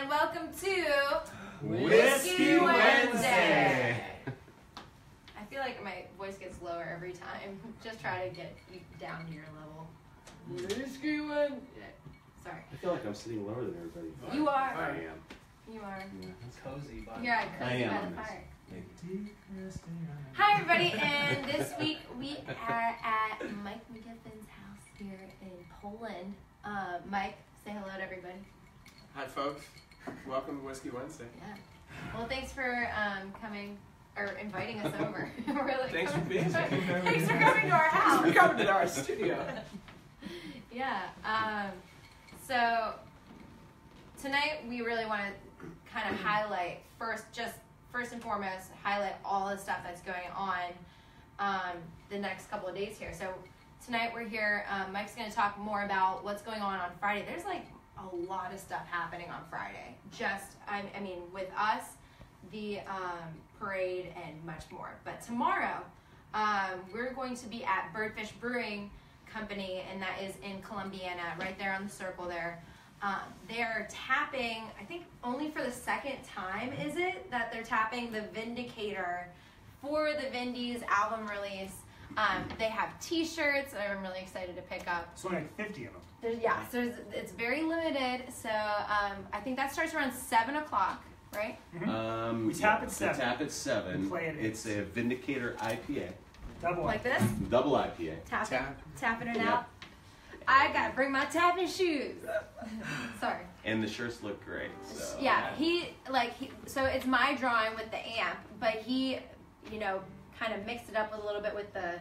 and welcome to Whiskey Wednesday. I feel like my voice gets lower every time. Just try to get down to your level. Whiskey Wednesday. Sorry. I feel like I'm sitting lower than everybody. You are. I am. You are. Yeah. It's cozy. You're at I cozy am by on the this. fire. Thank you. Hi everybody, and this week we are at Mike McGiffin's house here in Poland. Mike, say hello to everybody. Hi folks, welcome to Whiskey Wednesday. Yeah. Well, thanks for coming or inviting us over. Really. Thanks for being here. Thanks for coming to our house. Thanks for coming to our studio. Yeah. So tonight we really want to kind of highlight first and foremost, highlight all the stuff that's going on the next couple of days here. So tonight we're here. Mike's going to talk more about what's going on Friday. There's like a lot of stuff happening on Friday. I mean, with us, the parade and much more. But tomorrow, we're going to be at Birdfish Brewing Company, and that is in Columbiana, right there on the circle there. They're tapping, I think only for the second time, is it, that they're tapping the Vindicator for the Vindys album release. They have t-shirts that I'm really excited to pick up. It's only like 50 of them. So it's very limited. So I think that starts around 7 o'clock, right? Mm-hmm. We tap at 7. We tap at 7. We play at 8. It's a Vindicator IPA. Double. Like this? Double IPA. Tapping it Yep. out. I gotta bring my tapping shoes. Sorry. And the shirts look great. So. Yeah, so it's my drawing with the amp, but he, kind of mixed it up a little bit with the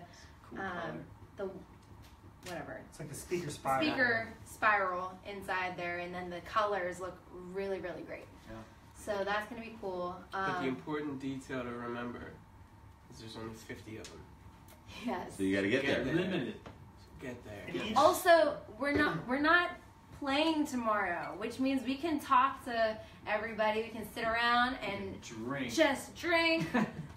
whatever. It's like the speaker spiral. Speaker spiral inside there, and then the colors look really, really great. Yeah. So that's gonna be cool. But the important detail to remember is there's only 50 of them. Yes. So you got to get there. Limited. Get there. And Also, we're not playing tomorrow, which means we can talk to everybody. We can sit around and just drink.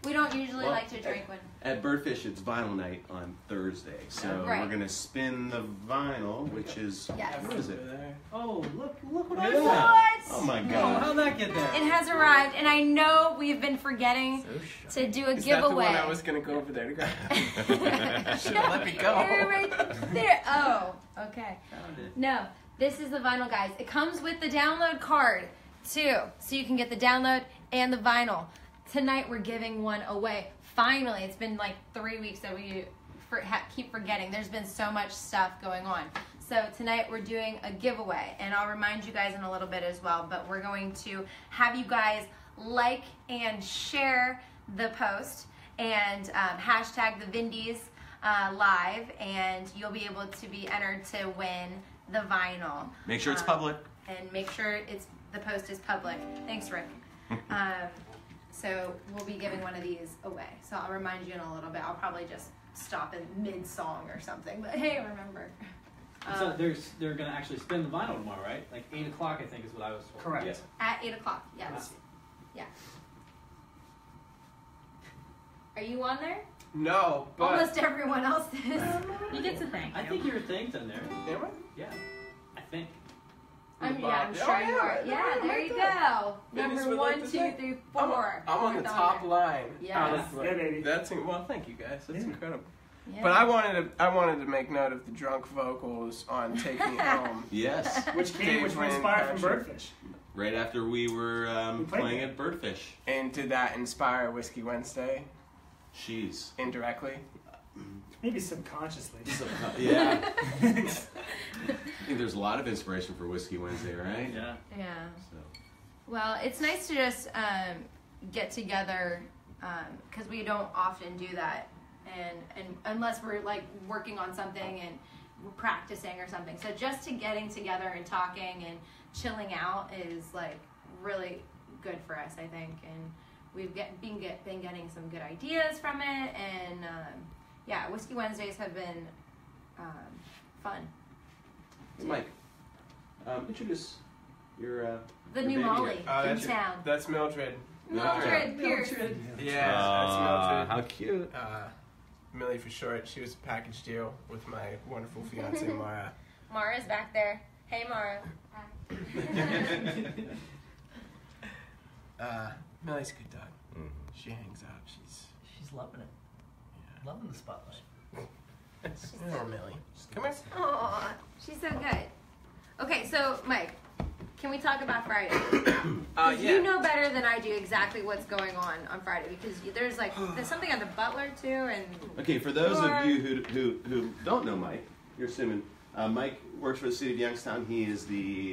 We don't usually like to drink when. At Birdfish, it's vinyl night on Thursday. So Right. we're going to spin the vinyl, which is, Yes. what is it? Over there. Oh, look what I Yeah. got. What? Oh my Oh, God. how'd that get there? It has arrived, and I know we've been forgetting to do a Is giveaway. that the one I was going to go over there to grab? Yeah, let me go. you're right there. Oh, okay. Found it. No, this is the vinyl, guys. It comes with the download card, too. So you can get the download and the vinyl. Tonight, we're giving one away. Finally, it's been like 3 weeks that we keep forgetting. There's been so much stuff going on. So tonight, we're doing a giveaway. And I'll remind you guys in a little bit as well. But we're going to have you guys like and share the post. And hashtag the Vindys live. And you'll be able to be entered to win the vinyl. Make sure it's public. And make sure the post is public. Thanks, Rick. So we'll be giving one of these away. So I'll remind you in a little bit. I'll probably just stop in mid-song or something. But hey, remember. So they're going to actually spin the vinyl tomorrow, right? Like 8 o'clock, I think is what I was told. Correct. Yeah. At 8 o'clock, yes. Yeah. Are you on there? No, but... Almost everyone else is. You get to thank. I think your thing's in there. Am I? Yeah, I think. I'm sure Oh, you are. Yeah, there you go. Vindys Number would 1, like 2, to say- 3, 4. I'm on the top line. Yes. Yeah, baby. Well, thank you guys. That's incredible. Yeah. But I wanted to make note of the drunk vocals on "Take Me Home." Yes. Which were inspired from Birdfish. Right after we were playing at Birdfish. And did that inspire Whiskey Wednesday She's. indirectly? Maybe subconsciously. Yeah. I think there's a lot of inspiration for Whiskey Wednesday, right? Yeah. Yeah. So. Well, it's nice to just get together because we don't often do that, and unless we're like working on something and we're practicing or something. So just to getting together and talking and chilling out is like really good for us, I think, and we've been getting some good ideas from it, and yeah, Whiskey Wednesdays have been fun. Mike, introduce your The your new baby Molly here. in town. That's Mildred. Mildred Pierce. Yeah, that's Mildred. How cute. Millie for short. She was a package deal with my wonderful fiance Mara. Mara's back there. Hey, Mara. Millie's a good dog. Mhm. She hangs out. She's loving it. Loving the spotlight. Poor Millie. Come here. Aw, she's so good. Okay, so Mike, can we talk about Friday? Yeah. You know better than I do exactly what's going on Friday because there's something at the Butler too, and Okay, for those of you who don't know Mike, you're assuming Mike works for the city of Youngstown. He is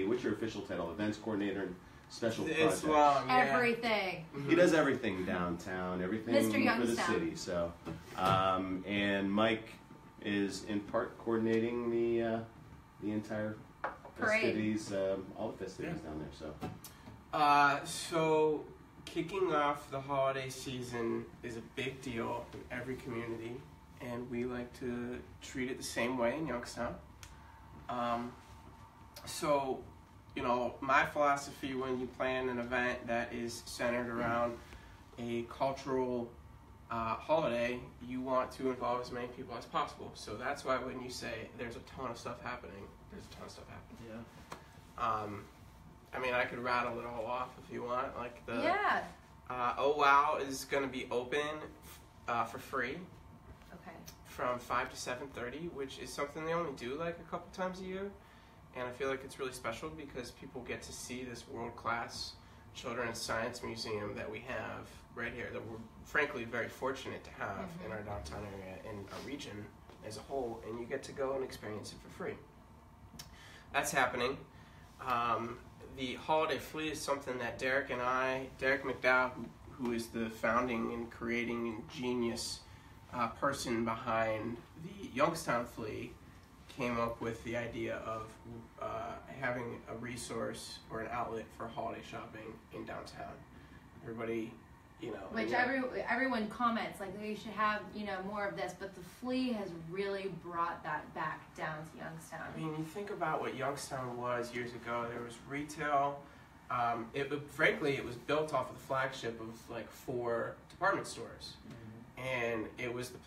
what's your official title? Events coordinator and special projects. It's long, yeah. everything. He does everything downtown, everything Mr. for the Youngstown. city. So, and Mike is in part coordinating the entire Parade. festivities, all the festivities down there. So, So kicking off the holiday season is a big deal in every community, and we like to treat it the same way in Youngstown. So, my philosophy when you plan an event that is centered around a cultural holiday, you want to involve as many people as possible. So that's why when you say there's a ton of stuff happening, there's a ton of stuff happening. Yeah. I could rattle it all off if you want. Like Yeah. Oh Wow is going to be open for free Okay. from 5 to 7:30, which is something they only do like a couple times a year. And I feel like it's really special because people get to see this world-class children's science museum that we have right here that we're frankly very fortunate to have in our downtown area and our region as a whole, and you get to go and experience it for free. That's happening. The Holiday Flea is something that Derek McDowell, who is the founding and creating and genius person behind the Youngstown Flea, came up with the idea of having a resource or an outlet for holiday shopping in downtown. Everybody, Which everyone comments like we should have more of this, but the Flea has really brought that back down to Youngstown. I mean, you think about what Youngstown was years ago. There was retail. Frankly, it was built off of the flagship of like 4 department stores. And it was the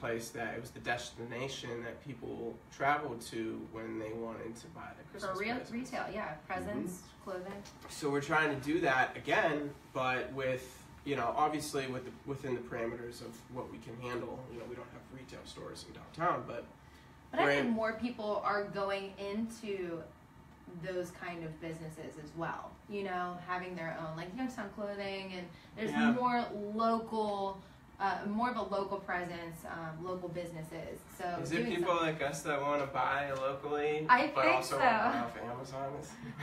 destination that people traveled to when they wanted to buy their Christmas presents. Retail, yeah, presents, clothing. So we're trying to do that again, but with obviously within the parameters of what we can handle. We don't have retail stores in downtown, but I think more people are going into those kind of businesses as well. Having their own like Youngstown clothing, and there's more local. More of a local presence, local businesses. So is it people like us that want to buy locally, I but think also so. want to buy off Amazon?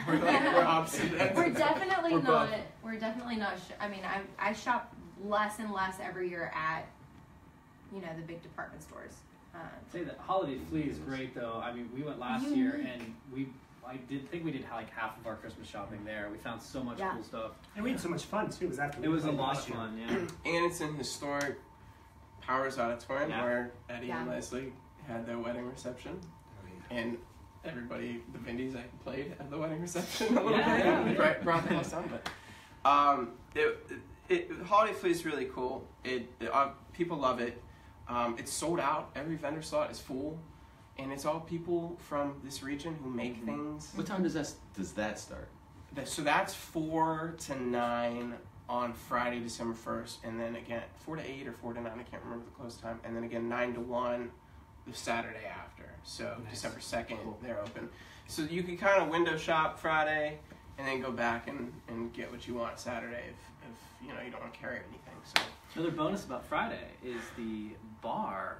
We're opposite ends. We're definitely We're not. both. We're definitely not. I shop less and less every year at, the big department stores. I'd say that Holiday Flea is great though. We went last year and I did think we did like half of our Christmas shopping there. We found so much cool stuff. And we had so much fun too. It was a lot of fun, yeah. And it's in historic Powers Auditorium where Eddie and Leslie had their wedding reception. And everybody, the Vindys, I played at the wedding reception a little bit. Brought the house down. But Holiday Flea is really cool. People love it. It's sold out. Every vendor slot is full. And it's all people from this region who make things. what time does that start? So that's 4 to 9 on Friday, December 1st, and then again 4 to 8 or 4 to 9, I can't remember the close time, and then again 9 to 1 the Saturday after. So December 2nd, they're open. So you can kind of window shop Friday, and then go back and get what you want Saturday if you don't want to carry anything. So Another bonus about Friday is the bar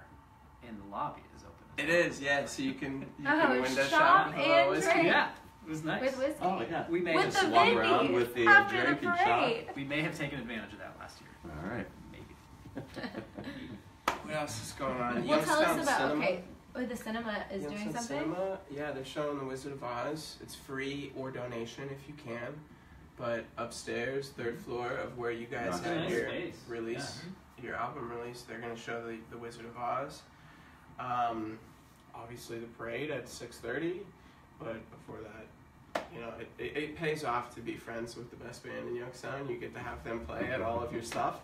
in the lobby is open. it is, yeah. So you can window shop shop with a little and whiskey. drink. Yeah, it was nice. With whiskey. Oh yeah. We may With have the walk around Vindys with the after drink the and shop. parade. we may have taken advantage of that last year. All right. Maybe. What else is going on? Well, tell Youngstown us about Cinema. the cinema is doing Youngstown something. Cinema, yeah, they're showing The Wizard of Oz. It's free or donation if you can. But upstairs, 3rd floor of where you guys Nice. had Nice your space. release, your album release, they're going to show the Wizard of Oz. Obviously the parade at 6:30, but before that, it pays off to be friends with the best band in Youngstown. You get to have them play at all of your stuff.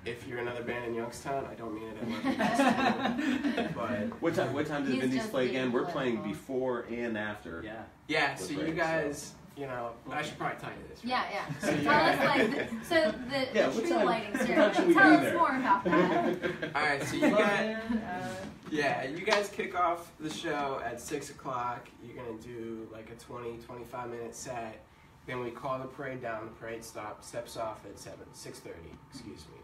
If you're another band in Youngstown, I don't mean it as but What time did He's Vindys just play being again? We're playing political. before and after. Yeah. yeah, The so you parade, guys you know, I should probably tell you this. Right? Yeah. So tell us the what tree time- lighting what time should we ceremony. Tell be us there? more about that. All right, so you guys, you guys kick off the show at 6 o'clock. You're gonna do like a 20-25 minute set. Then we call the parade down. The parade steps off at 6:30. Excuse me.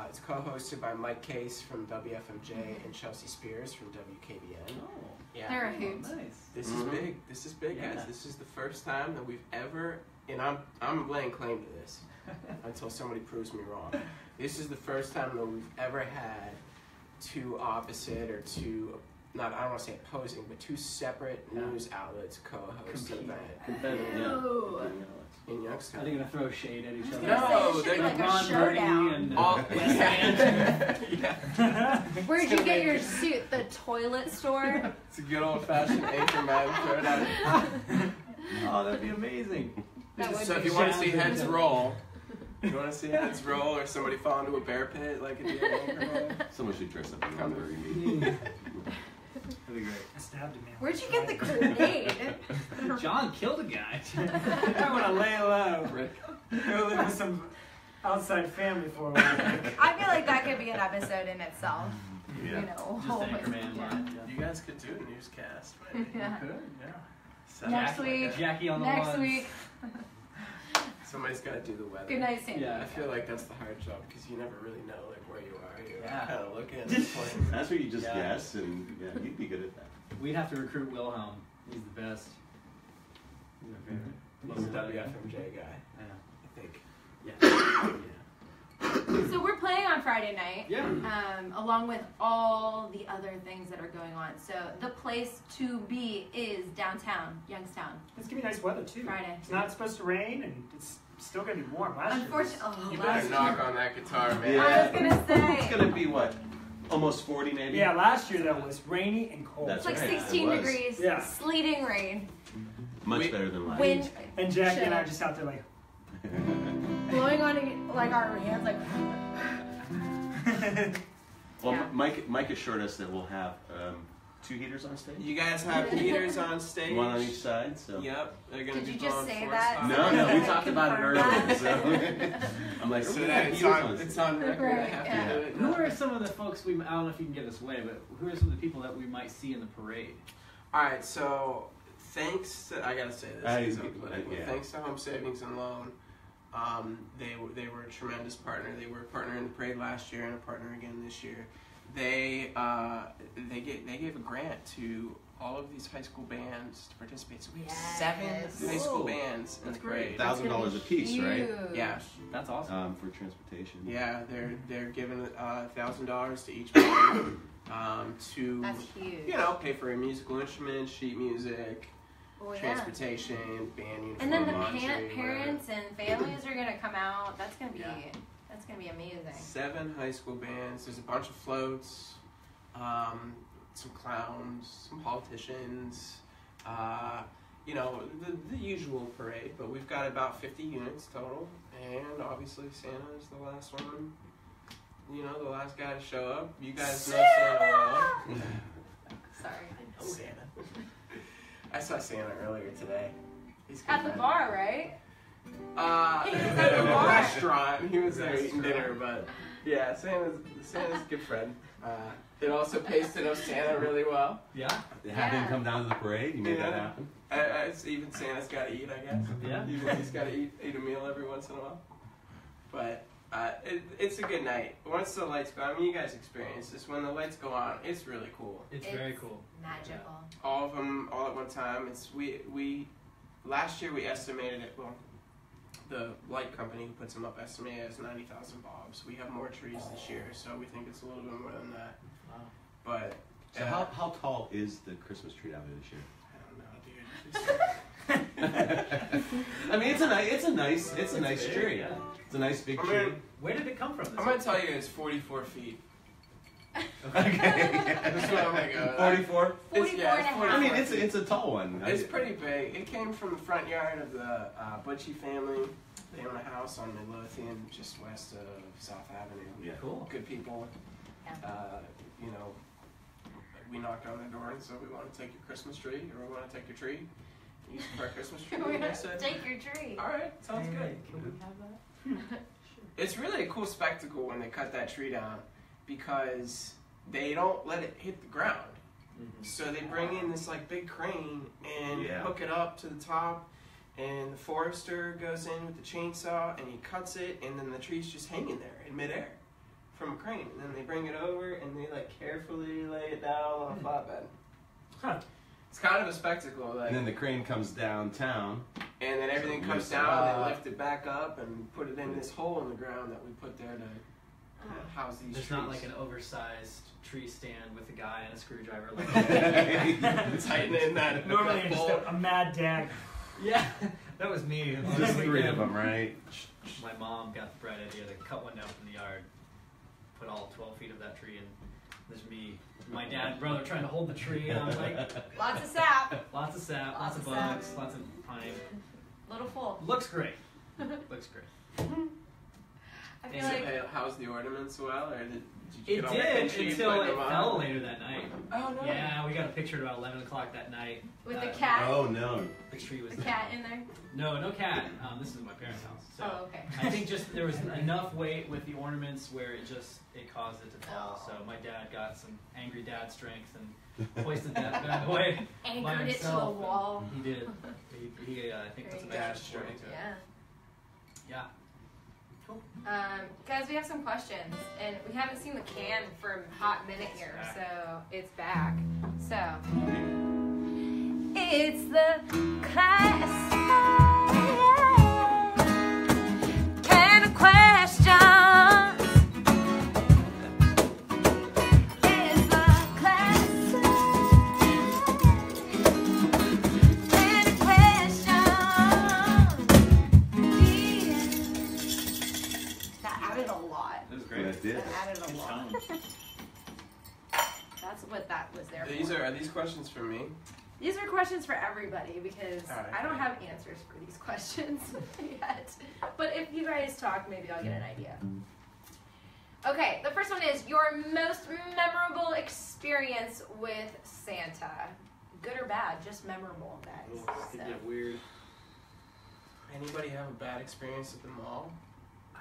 It's co-hosted by Mike Case from WFMJ and Chelsea Spears from WKBN. Oh, Yeah. They're a hoot. nice. This is big. This is big, guys. Yeah. This is the first time that we've ever, and I'm laying claim to this until somebody proves me wrong. This is the first time that we've ever had two opposite or two, I don't want to say opposing, but two separate news outlets co-host an event Ew. in Are Youngstown. they gonna throw shade at each other? No, It should be they're like a Ron Birdie showdown. and All- West End. Where'd you get your suit? The toilet store? It's a good old-fashioned anchorman throwdown. Oh, that'd be amazing. That would So be if you want to see Challenge. heads roll, you want to see heads roll, or somebody fall into a bear pit like at the Anchorman. Someone should dress up in a Burger meeting. That'd be great. I stabbed a man. Where'd you get the grenade? John killed a guy. I want to lay low. Go live with some outside family for a while. I feel like that could be an episode in itself. Yeah. You know, Just Anchorman live. You guys could do a newscast. Maybe. Yeah. Good, yeah. Set Next up week. Jackie on the Next ones. week. Somebody's got to do the weather. Good night, Sam. Yeah. I feel like that's the hard job because you never really know like where you are. You're Yeah. kind of looking at this point. That's where you just Yeah. guess, and yeah, you'd be good at that. We'd have to recruit Wilhelm. He's the best. He's our favorite. He's a WFMJ guy, Yeah. I think. Yeah. So we're playing on Friday night. Yeah. Along with all the other things that are going on. So the place to be is downtown, Youngstown. It's gonna be nice weather too. Friday. It's not supposed to rain, and it's still gonna be warm. Last year was- Unfortunately, You last better knock year. on that guitar, man. Yeah. I was gonna say. It's gonna be what? Almost 40 maybe? Yeah, last year though was rainy and cold. That's It's like right, 16 it was. degrees, Yeah. sleeting rain, Much We- better than last. wind And Jackie and I chill. are just out there like. blowing on like our hands, like. Well, Yeah. Mike assured us that we'll have 2 heaters on stage. You guys have heaters on stage. One on each side, so. Yep, they're gonna Did be you just blowing say force that? off. No, we I talked about it confirmed earlier. that. So I'm like, So we're gonna that have it's heaters on, on it's stage. on record. I Right, have yeah. to do it. Who are some of the folks I don't know if you can give this away, but who are some of the people that we might see in the parade? All right, so thanks to, I gotta say this, 'cause I'm political. yeah. Thanks to Home Savings and Loan, they were a tremendous partner. They were a partner in the parade last year and a partner again this year. They gave a grant to all of these high school bands to participate. So we have Yes. 7 high school Whoa. bands in the That's great. parade. $1,000 a piece, right? Huge. Yeah. That's awesome. For transportation. Yeah, they're giving $1,000 to each band to That's huge. pay for a musical instrument, sheet music, Well, yeah. transportation, band uniform, And then the laundry, parents and families are gonna come out. That's gonna be Yeah. amazing. 7 high school bands. There's a bunch of floats, some clowns, some politicians. The usual parade. But we've got about 50 units total, and obviously Santa is the last one. The last guy to show up. You guys know Santa well. Sorry. Santa. I saw Santa earlier today. He's good At the friend. bar, right? He was at at the a bar. restaurant. He was there eating dinner, but yeah, Santa's a good friend. It also pays to know Santa really well. Yeah. Have him Yeah. come down to the parade. You made that happen. Even Santa's got to eat, I guess. Yeah. He's got to eat a meal every once in a while. But it's a good night. Once the lights go, I mean, you guys experience this. When the lights go on, it's really cool. It's very cool. Magical. All of them, all at one time. We last year we estimated it. Well, the light company who puts them up estimated it as 90,000 bulbs. We have more trees this year, so we think it's a little bit more than that. Wow. But So how tall is the Christmas tree out there this year? I don't know, dude. I mean, it's a nice big, tree. yeah. It's a nice big I tree. mean, Where did it come from? I'm gonna tell you, it's 44 feet. Okay. That's what I'm gonna go. 44. 44 and a half. I mean, it's a tall one. It's pretty big. It came from the front yard of the Butchie family. They own a house on Midlothian, just west of South Avenue. Yeah. Cool. Good people. Yeah. We knocked on their door and said, we want to take your Christmas tree, or we want to take your tree. use it for our Christmas tree. We're And I gonna said, take your tree. all right, sounds good. Can we have that? It's really a cool spectacle when they cut that tree down because they don't let it hit the ground. So they bring in this like big crane and hook it up to the top, and the forester goes in with the chainsaw and he cuts it, and then the tree's just hanging there in midair from a crane. And then they bring it over and they like carefully lay it down on a flatbed. Huh. It's kind of a spectacle. Like, And then the crane comes downtown. and then everything So comes lift it down, up. they lift it back up and put it in this hole in the ground that we put there to house these There's trees. not like an oversized tree stand with a guy and a screwdriver. Like Tighten in that. Normally that it's bolt. just a mad dad. yeah, that was me. Just 3 of them, right? My mom got the bright idea to cut one down from the yard, put all 12 feet of that tree, and there's me, my dad and brother trying to hold the tree, and I'm like, Lots of sap. lots of sap, lots of Lots of bugs, lots of pine. Little full. Looks great. Looks great. I feel So, like hey, housed the ornaments well, or did you It get all did pinchy until putting it them on? fell later that night. Oh no. Yeah, we got a picture at about 11 o'clock that night. with the cat. Oh no. The tree was The cat in there. No, no cat. This is my parents' house. So Oh, okay. I think just there was enough weight with the ornaments where it caused it to fall. Oh. So my dad got some angry dad strength and hoisted that bad boy by Anchored it to the himself. wall. He did. He I think There that's a you bad go. strength. Yeah. Yeah. Cool. Guys, we have some questions, and we haven't seen the can for a hot minute here, so it's back. So, it's the class can of questions. It's the class can of questions. That added a lot. That was Yeah, it did. That added a lot. That's what that was there for. Are these questions for me? These are questions for everybody because Alright. I don't have answers for these questions yet. But if you guys talk, maybe I'll get an idea. Okay, the first one is your most memorable experience with Santa. Good or bad, just memorable, guys. It could get weird. Anybody have a bad experience at the mall?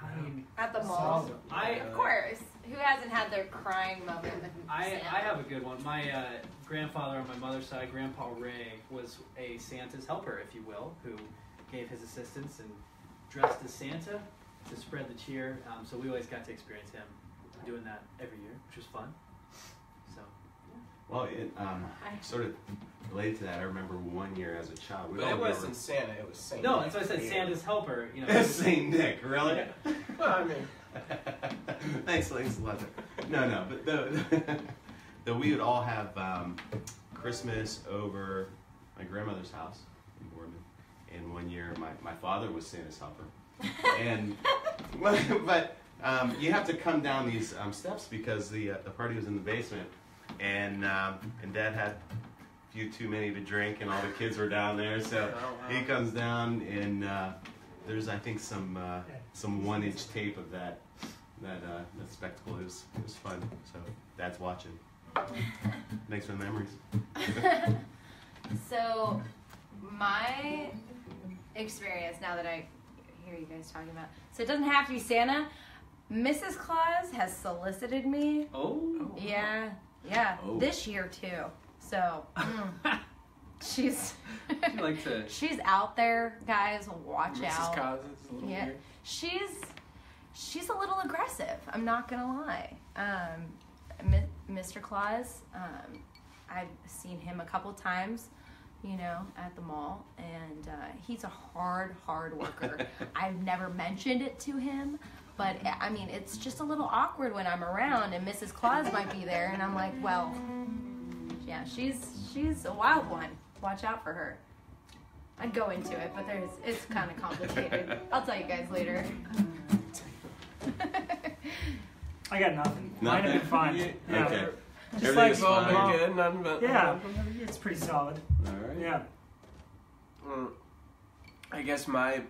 I mean, At the mall. I Of course. Who hasn't had their crying moment with I Santa? have a good one. My grandfather on my mother's side, Grandpa Ray, was a Santa's helper, if you will, who gave his assistance and dressed as Santa to spread the cheer. So we always got to experience him doing that every year, which was fun. So Well, it, sort of related to that, I remember one year as a child. But it wasn't Santa, it was Saint no, Nick. that's why I said Santa's helper. You know, It's Saint Nick, really? Yeah. Well, I mean, Thanks, Lester. No, but we would all have Christmas over my grandmother's house in Boardman. And one year, my father was Santa's helper. And but you have to come down these steps because the party was in the basement, and Dad had a few too many to drink, and all the kids were down there. So he comes down, and there's I think some 1-inch tape of that spectacle. It was fun. So Dad's watching. Thanks for the memories. So, my experience, now that I hear you guys talking about, so it doesn't have to be Santa. Mrs. Claus has solicited me. Oh. Yeah. Oh. This year too. So, she's You like to. she's out there, guys. Watch Mrs. out. Cos is a little Yeah. weird. She's a little aggressive. I'm not gonna lie. Mr. Claus, I've seen him a couple times, you know, at the mall, and he's a hard worker. I've never mentioned it to him, but I mean, it's just a little awkward when I'm around, and Mrs. Claus might be there, and I'm like, well, yeah, she's a wild one. Watch out for her. I'd go into it, but it's kind of complicated. I'll tell you guys later. I got nothing. Mine have been fine. Yeah. Okay. Just like Everything's It's all fine. been good, nothing but Yeah, it's pretty solid. All right. Yeah. I guess my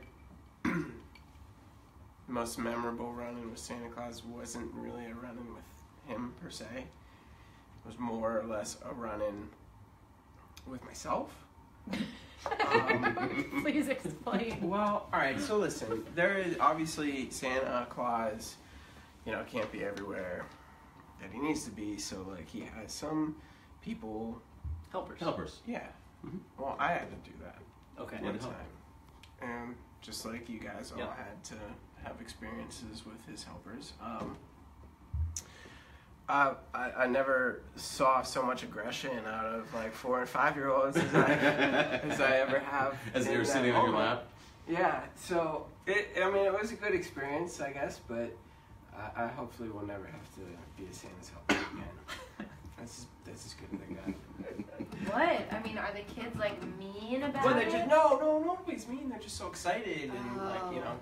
most memorable run-in with Santa Claus wasn't really a run-in with him per se. It was more or less a run-in with myself. Please explain. Well, all right. So listen, there is obviously Santa Claus, can't be everywhere that he needs to be. So like he has some people. Helpers. Yeah. Mhm. Well, I had to do that Okay. one Yeah. time, and just like you guys all Yep. had to have experiences with his helpers. I never saw so much aggression out of like 4 and 5-year-olds as I ever have. As they in were that sitting on your moment. lap. Yeah, so it was a good experience, I guess, but I hopefully will never have to be a Santa's helper again. That's as good as I got. What? I mean, are the kids like mean about Well, it? they're just nobody's mean. They're just so excited and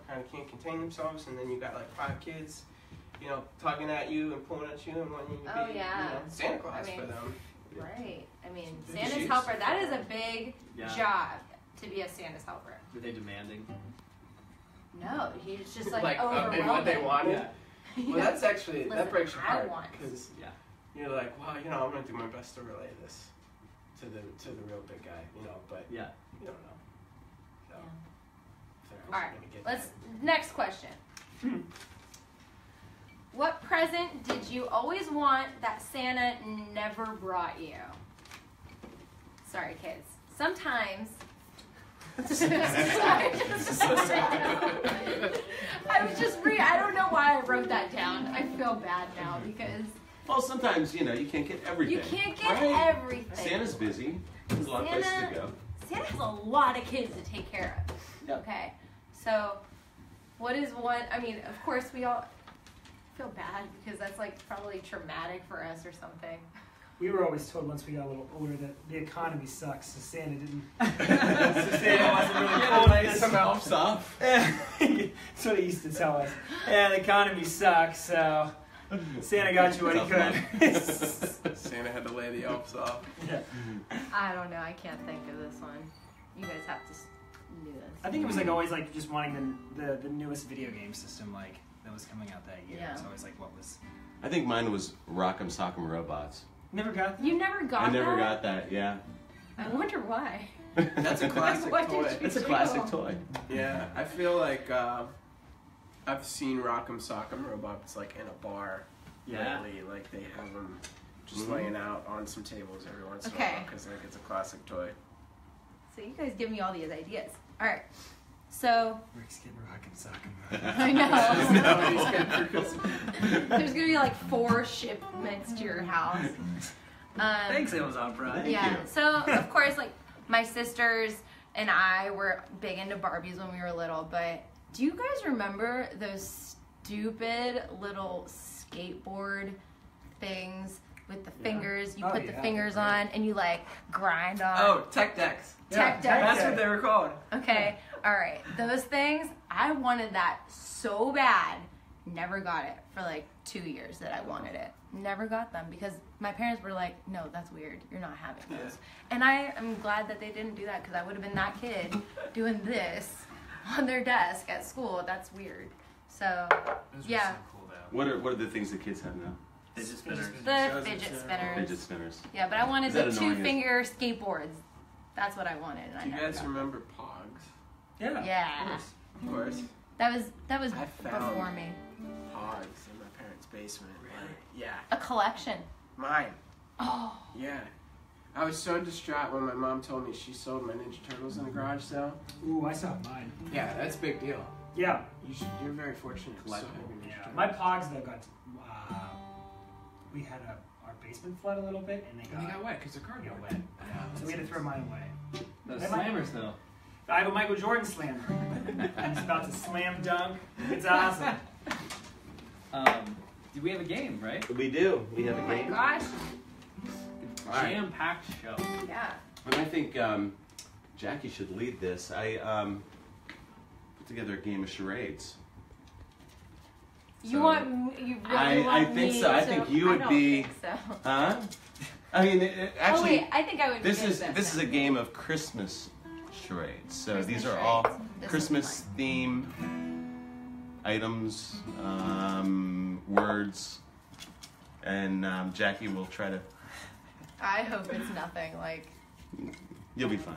kind of can't contain themselves. And then you got like 5 kids, tugging at you and pulling at you and wanting you to Oh, be, yeah. Santa Claus I mean, for them. Right. I mean, Big Santa's shoes. helper, that is a big Yeah. job to be a Santa's helper. Were they demanding? No, he's just like, and overwhelming. what they wanted. Yeah. Well, that's actually Listen, that breaks your I heart want. because Yeah. you're like, well, I'm gonna do my best to relay this to the real big guy, but Yeah. you don't know. So, Yeah. they're All right, gonna get let's, that. next question. What present did you always want that Santa never brought you? Sorry, kids. Sometimes. I don't know why I wrote that down. I feel bad now because Well, sometimes, you can't get everything. you can't get Right. everything. Santa's busy. There's a lot of places to Santa- go. Santa has a lot of kids to take care of. Yep. Okay, so what is one? I mean, of course we all feel bad because that's like probably traumatic for us or something. We were always told once we got a little older that the economy sucks, so Santa didn't. So Santa wasn't really Yeah, pulling like this some elves off. That's what he used to tell us. Yeah, the economy sucks, so Santa got you what he could. Santa had to lay the elves off. Yeah. I don't know. I can't think of this one. You guys have to do this. I think it was like always like just wanting the newest video game system like that was coming out that year. Yeah. It was always like what was. I think mine was Rock'em Sock'em Robots. Never got that. You never got I never that? got that, yeah. I wonder why. That's a classic What did toy. you It's a do? classic toy. Yeah, I feel like I've seen Rock'em Sock'em Robots like in a bar Yeah. lately. Like they have them just Mhm. laying out on some tables every once in a Okay. while because like it's a classic toy. So you guys give me all these ideas. All right. So Rick's getting Rock'em Sock'em. I know. Nobody's getting for Christmas. There's gonna be like 4 shipments to your house. Thanks, Amazon Prime. Yeah. you. So of course, like my sisters and I were big into Barbies when we were little. But do you guys remember those stupid little skateboard things with the fingers? You Oh, put the yeah, fingers right. on and you like grind on. Oh, tech decks. Tech decks. That's what they were called. Okay. All right. Those things, I wanted that so bad. Never got it for like 2 years that I wanted it. Never got them because my parents were like, no, that's weird. You're not having those. And I am glad that they didn't do that because I would have been that kid doing this on their desk at school. That's weird. So, Those were yeah. so cool though. What are the things that kids have now? Fidget spinners. The fidget spinners. Fidget spinners. Yeah, but I wanted Is the that annoying? 2-finger skateboards. That's what I wanted. And I Do you never guys got remember Pogs? Yeah. Yeah. Of course. That was I found- before me. Pogs in my parents' basement. Like, yeah. A collection. Mine. Oh. Yeah. I was so distraught when my mom told me she sold my Ninja Turtles in the garage sale. Ooh, I saw mine. Yeah, that's a big deal. Yeah. You're very fortunate. to still Collectible. have your Ninja Yeah. Turtles. My Pogs though got. We had our basement flood a little bit, and they And they got wet because the car got got wet. wet. So we had to throw mine away. Those They might- slammers, though. I have a Michael Jordan slammer. He's about to slam dunk. It's awesome. Do we have a game, right? We do. We have Oh a my game. gosh. All right. Jam-packed show. Yeah. And I think Jackie should lead this. I put together a game of charades. You So, want you really I want think me so. I to- think you would don't be- think so. Huh? I mean, actually, Oh wait, I think I would. this be good is at this is a now. game of Christmas charades. So Christmas these are all charades. This is Christmas fun. theme items, words, and Jackie will try to. I hope it's nothing like. You'll be fine.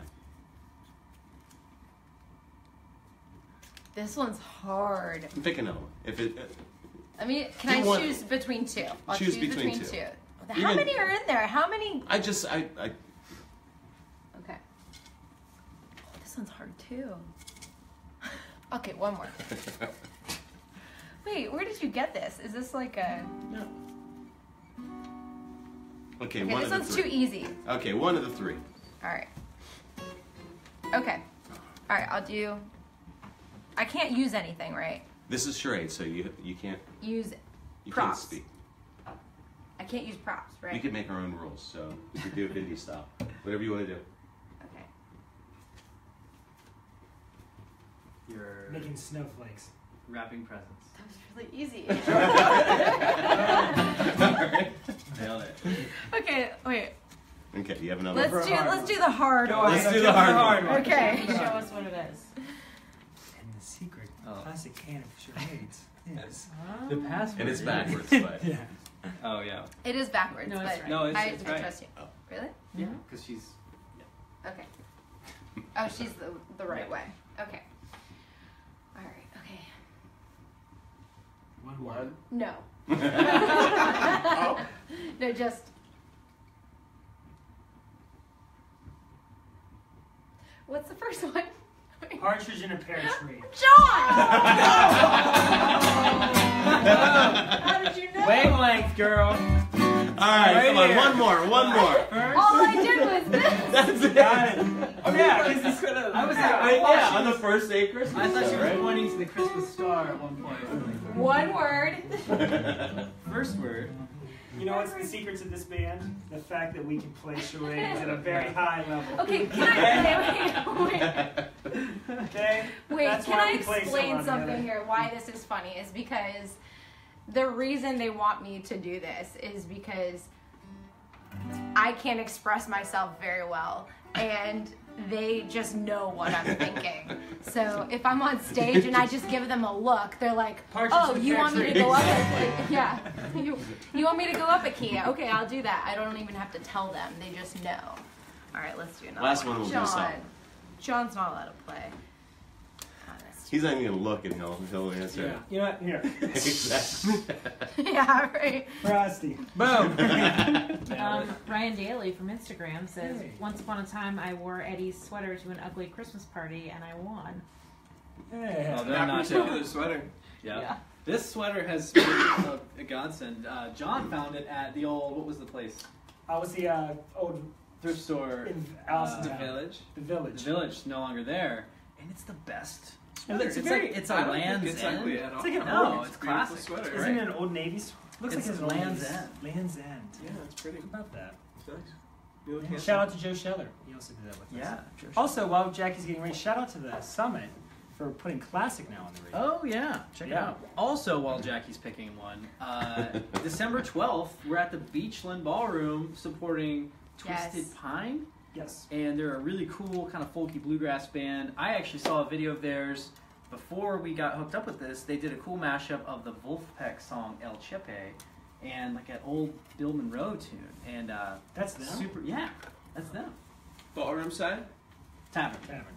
This one's hard. Pick another one. If it. I mean, Do can you I want- choose between two? I'll Choose choose between between two. two. You How can- many are in there? How many? I. Okay. This one's hard too. Okay, one more. Wait, where did you get this? Is this like a... No. Okay, Okay, one this of the one's three. too easy. Okay, one of the three. Alright. Okay. Alright, I'll do... I can't use anything, right? This is charade, so you can't Use you props. can't speak. I can't use props, right? We could make our own rules, so we could do it Vindys style. Whatever you want to do. Okay. You're Making snowflakes. wrapping presents. That was really easy. Nailed it. Okay, wait. Okay, you have another. Let's do the hard Go one. Let's ahead, do the okay, hard one. Okay. Show us what it is. And the secret Oh. classic can of charades is. The password. And it's is- backwards, but Yeah. Oh yeah. It is backwards, No, it's but right. No, it's I right. trust you. Oh. Really? Yeah, because she's. Okay. Oh, she's the right way. Okay. All right. Okay. One word. No. Oh. No, just. What's the first one? Partridge in a pear tree. John! How did you know? Wavelength, girl. All right, come on, here. one more. All I did was this. That's it. Got it. Oh yeah, because this could have. I was Yeah, on the first day of Christmas. I thought she was right? pointing to the Christmas star at one point. One word. First word. You know what's the secrets of this band? The fact that we can play charades at a very high level. Okay, can I Okay? wait, That's can why I we play so explain well something together. here? Why this is funny is because the reason they want me to do this is because I can't express myself very well, and they just know what I'm thinking. So if I'm on stage and I just give them a look, they're like, Partridge "Oh, in a you pear want me to tree." go up? Yeah, you want me to go up a key? Okay, I'll do that. I don't even have to tell them; they just know." All right, let's do another Last one will do John. something. John's not allowed to play. He's not even gonna look, and he'll answer. Yeah. You know what? Here. Exactly. Yeah, right. Frosty. Boom. Ryan Daly from Instagram says, Hey. once upon a time I wore Eddie's sweater to an ugly Christmas party and I won. Hey. Oh, they're That not particular sweater. Yeah. Yeah. This sweater has been a godsend. John found it at the old, what was the place? I was the old Thrift store. in The Allenstown. Village. The village. The Village is no longer there, and it's the best. It looks it's very- like it's I a don't Land's think it's End. ugly at all. It's like an No, old. it's beautiful classic. sweater. Isn't right? it an Old Navy? Looks It's like it's an Land's old End. Land's End. Yeah, it's pretty. How about that? It's nice. You look Yeah. handsome. Shout out to Joe Scheller. He also did that with us. Yeah. Also, while Jackie's getting ready, shout out to the Summit for putting Classic now on the radio. Oh yeah, check it Yeah. out. Also, while Jackie's picking one, December 12th, we're at the Beachland Ballroom supporting Twisted Yes. Pine, Yes. and they're a really cool kind of folky bluegrass band. I actually saw a video of theirs before we got hooked up with this. They did a cool mashup of the Wolfpack song El Chepe and like an old Bill Monroe tune, and That's them. super. Yeah, that's them. Ballroom side. Tavern. Tavern.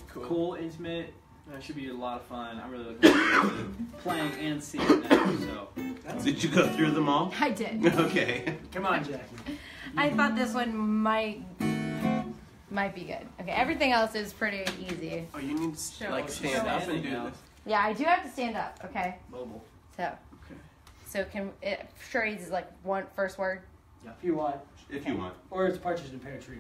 Cool, intimate. Should be a lot of fun. I'm really looking forward to playing and seeing that. So. Did you go through them all? I did. Okay. Come on, Jackie. I thought this one might be good. Okay, everything else is pretty easy. Oh, you need to Show like us. stand up and do Standing this. Yeah, I do have to stand up. Okay, Mobile. so Okay. can charades is like one first word. If you want. If you want. Or it's Partridge in a Pear Tree.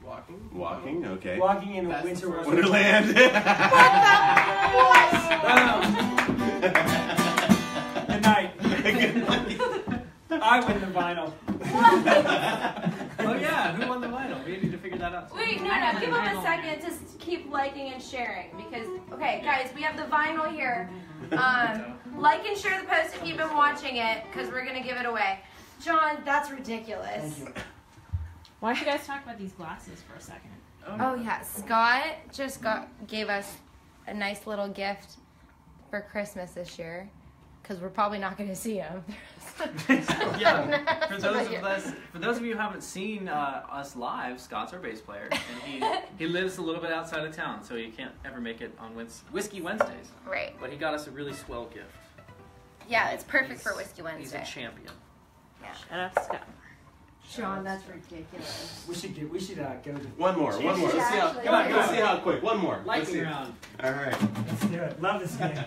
Walking. Walking. Okay. Walking in a That's winter the first Wonderland. Good night. I win the vinyl. Oh yeah, who won the vinyl? We need to figure that out. Wait, no, give them a second to keep liking and sharing because okay, guys, we have the vinyl here. Like and share the post if you've been watching it because we're gonna give it away. John, that's ridiculous. Thank you. Why don't you guys talk about these glasses for a second? Oh yeah, Scott just gave us a nice little gift for Christmas this year. because we're probably not going to see him. Yeah, for those of you who haven't seen us live, Scott's our bass player, and he lives a little bit outside of town, so he can't ever make it on Whiskey Wednesdays. Right. But he got us a really swell gift. Yeah, it's perfect for Whiskey Wednesday. He's a champion. Yeah. Shout out to Scott. Sean, that's ridiculous. We should go to One more. Let's see how. Actually, Come on, yeah. let's see how quick. One more. Let's Lightning see. round. All right. Let's do it. Love this game.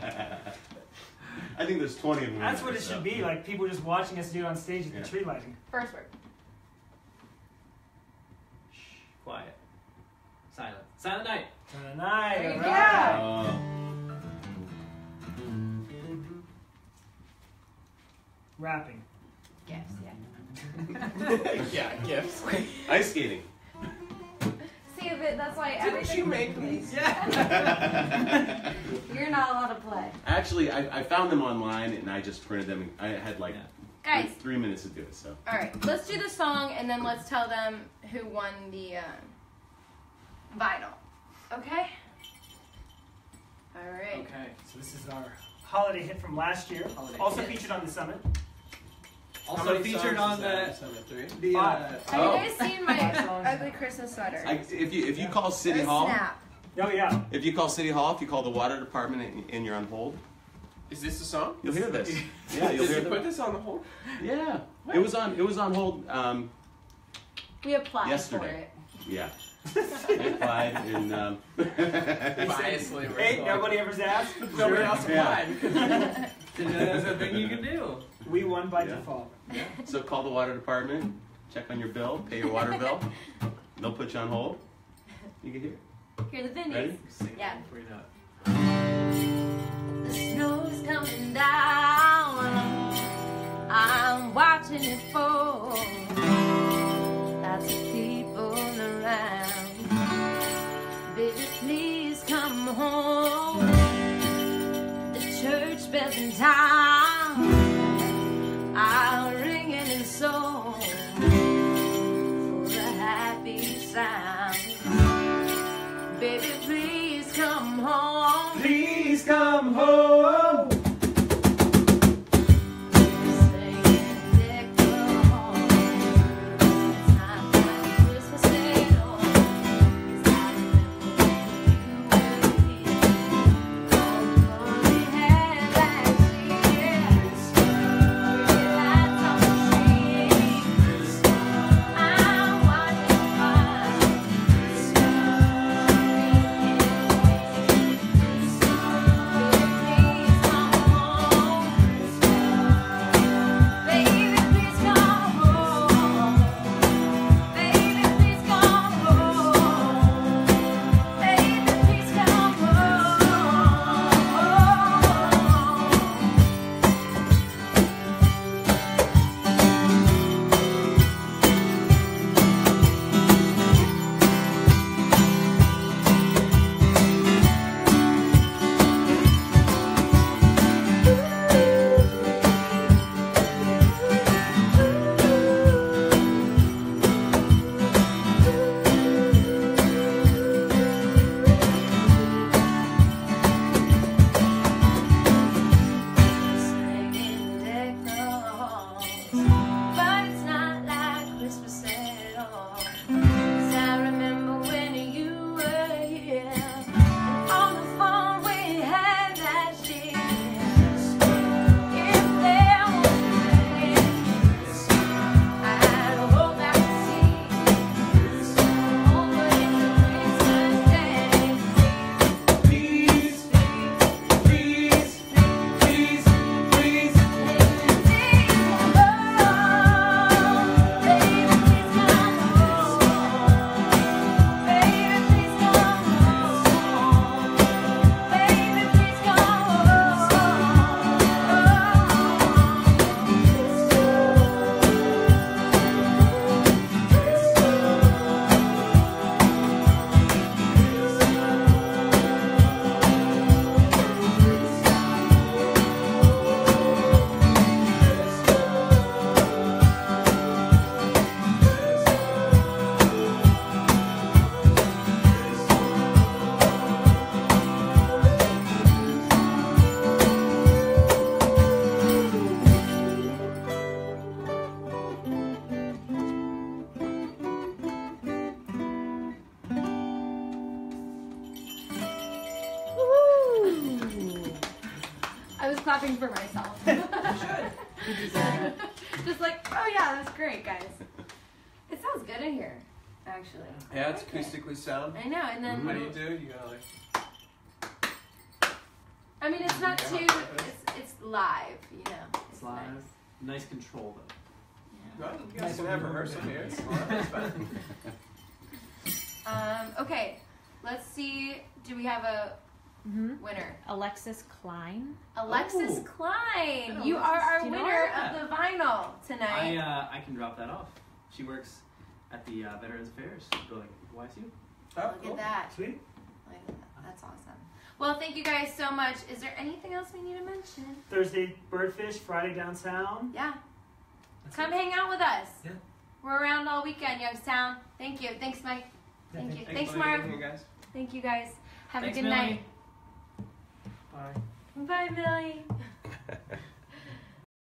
I think there's 20 of them. That's what it should be, like people just watching us do it on stage at the tree lighting. First word. Shh, quiet. Silent. Silent night. Night. There you alright. go. Rapping. Yes, yeah. Yeah, gifts. Ice skating. See, but that's why Didn't everything. you make these? Yeah. You're not allowed to play. Actually, I found them online and I just printed them. I had like Guys, 3 minutes to do it. So. all right, let's do the song and then let's tell them who won the vinyl. Okay? All right. Okay. So this is our holiday hit from last year. Holiday Also hit. featured on the summit. How Also many featured songs on is that? the Summit 3? Have you guys seen my Oh. ugly Christmas sweater? If you call City Or Hall, Snap. Oh yeah. if you call City Hall, if you call the water department and you're on hold, Is this the song? you'll hear this. Yeah, you'll Did hear you put them. this on the hold? Yeah, it was on hold. We applied Yesterday. for it. Yeah, I applied and Biasly, we're Hey, like, nobody ever's asked. Nobody else Yeah. applied. Didn't know there's a thing you can do. We won by Yeah. default. so call the water department, check on your bill, pay your water bill. They'll put you on hold. You can hear it. Hear the Vindys. Ready? Sing it Yeah. before you know it. The snow's coming down. I'm watching it fall. Lots of people around. Baby, please come home. The church bells in town are ringing in song for a happy sound. Baby, please come home. Please come home. Please I was clapping for myself. Just like, oh yeah, that's great, guys. It sounds good in here, actually. Yeah, it's I like it. acoustically sound. I know, and then What do? You gotta like. I mean, it's not too. It's live, you know. It's live. Nice control though. Well, you guys can have rehearsal here. It's fine. It's fine. Okay, let's see. Do we have a winner? Alexis Klein. Alexis Oh. Klein. Hello, You are Alexis. our Do you know winner her? of the vinyl tonight. I can drop that off. She works at the Veterans Affairs building at YSU. Oh, Look cool. at that. Sweet. Look at that. That's awesome. Well, thank you guys so much. Is there anything else we need to mention? Thursday, Birdfish. Friday, downtown. Yeah. Come hang out with us. Yeah. We're around all weekend, Youngstown. Thank you. Thanks, Mike. Thank you. Thanks, for Mark. being here, guys. Thank you, guys. Have Thanks, a good Millie. night. Bye. Bye, Millie.